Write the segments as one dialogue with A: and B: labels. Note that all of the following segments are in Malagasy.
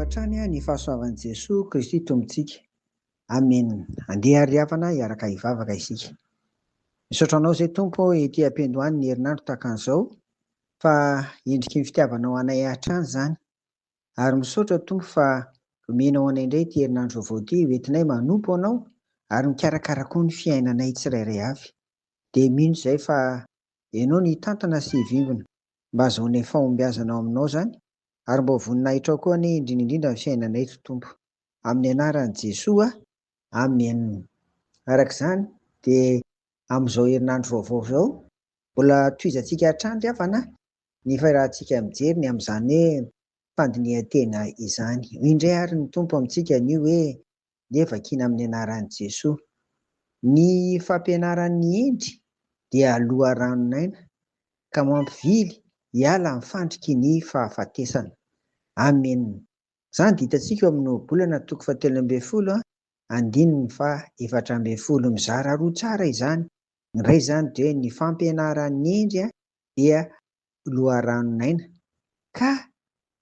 A: hatrany ny fahasoavan'i Jesosy Kristy tombontsika. Amen. Andeha ary-havana hiaraka hivavaka isika. Misaotra anao izay tompo ety am-piandohany ny herinandro tahaka an'izao fa endriky ny fitiavanao anay hatrany izany. Ary misaotra tompo fa omenao anay indray ity herinandro vaovao ity hoentinay manompo anao ary mikarakara koa ny fiainanay tsirairay avy. Dia mino izay fa ianao ny tantana sy vimbina mba azahoanay fahombiazana aminao izany ary mba voninahitra koa ny indrindra ny fiainanay tompo. Amin'ny anaran'i Jesosy, amen. Araka izany dia amin'izao herinandro vaovao izao mbola tohizantsika hatrany havana ny faharahantsika mijery ny amin'izany hoe fandinihan-tena izany. Indray ary ny tompo amintsika ny hoe dia vakiana amin'ny anaran'i Jesosy. Ny fampianaran'ny endry dia loharanon-aina ka mampivily hiala amin'ny fandriky ny fahafatesana. Amen. Izany dia hitantsika eo amin'ny ohabolana toko 17 andininy fa 17 mizara roa tsara izany. Ny iray izany dia ny fampianaran'ny endry dia loharanon-aina ka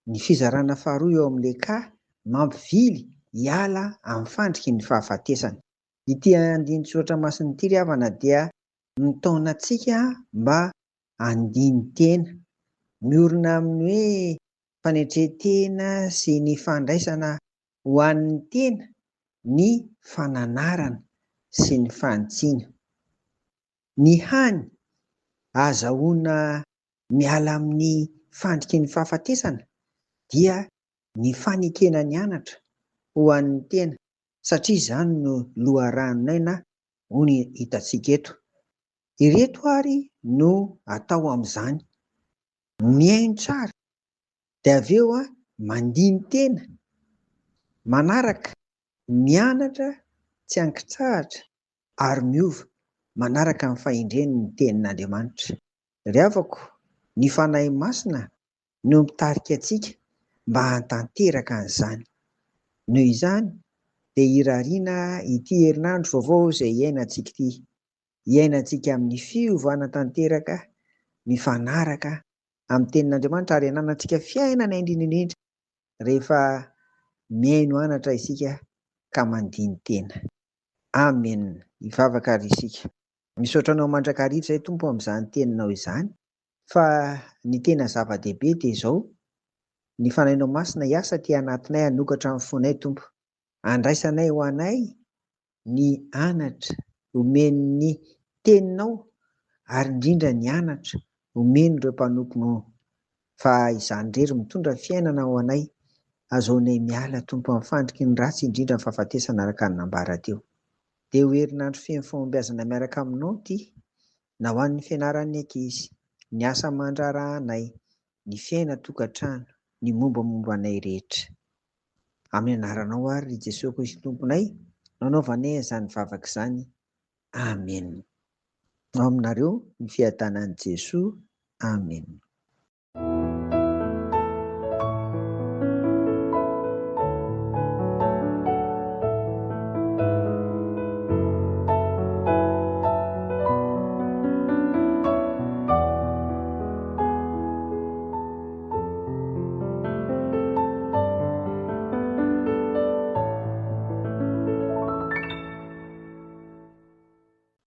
A: ny fizarana faharoa eo amin'ilay ka mampivily hiala amin'ny fandriky ny fahafatesana. Ity andiny tsoratra masina ity ry havana dia mitaona antsika mba handiny tena, miorina amin'ny hoe fanetretena sy ny fandraisana ho an'ny tena, ny fananarana sy ny fanitsiana. Ny hany ahazahoana miala amin'ny fandriky ny fahafatesana dia ny fanekena ny anatra ho an'ny tena satria izany no loharanon-aina hoy hitantsika eto. Ireto ary no atao amin'izany: mihaino tsara dia avy eo mandiny tena, manaraka mianatra tsy ankitsahatra ary miova manaraka ny fahendren'ny tenin'Andriamanitra. Ry havako, ny fanahy masina no mitarika antsika mba hantanteraka an'izany. Noho izany dia hirariana ity herinandro vaovao izay iainantsika ity. Iainantsika amin'ny fiovana tanteraka, mifanaraka amin'ny tenin'Andriamanitra ary hananantsika fiainana indrindra rehefa mihaino anatra isika ka mandiny tena. Amen. Hivavaka ary isika. Misaotra anao mandrakariva izay tompo amin'izany teninao izany fa ny tena zava-dehibe dia izao: ny fanahinao masina hiasa aty anatinay, hanokatra amin'ny fonay tompo. Andraisanay ho anay ny anatra omen'ny teninao ary indrindra ny anatra omeny ireo mpanompo fa izany irery mitondra fiainana ho anay. Azahoanay miala tompo amin'ny fandriky ny ratsy indrindra ny fahafatesana araka ny nambara teo. Dia ho herinandro feno fahombiazana miaraka aminao ity, na ho an'ny fianaran'ny ankizy, ny asa aman-drarahanay, ny fiaina tokantrano, ny mombamomba anay rehetra. Amin'ny anaranao ary Jesosy Kristy tomponay nanaovanay izany vavaka izany. Amen. Ao aminareo ny fiadanan'i Jesosy. Amen.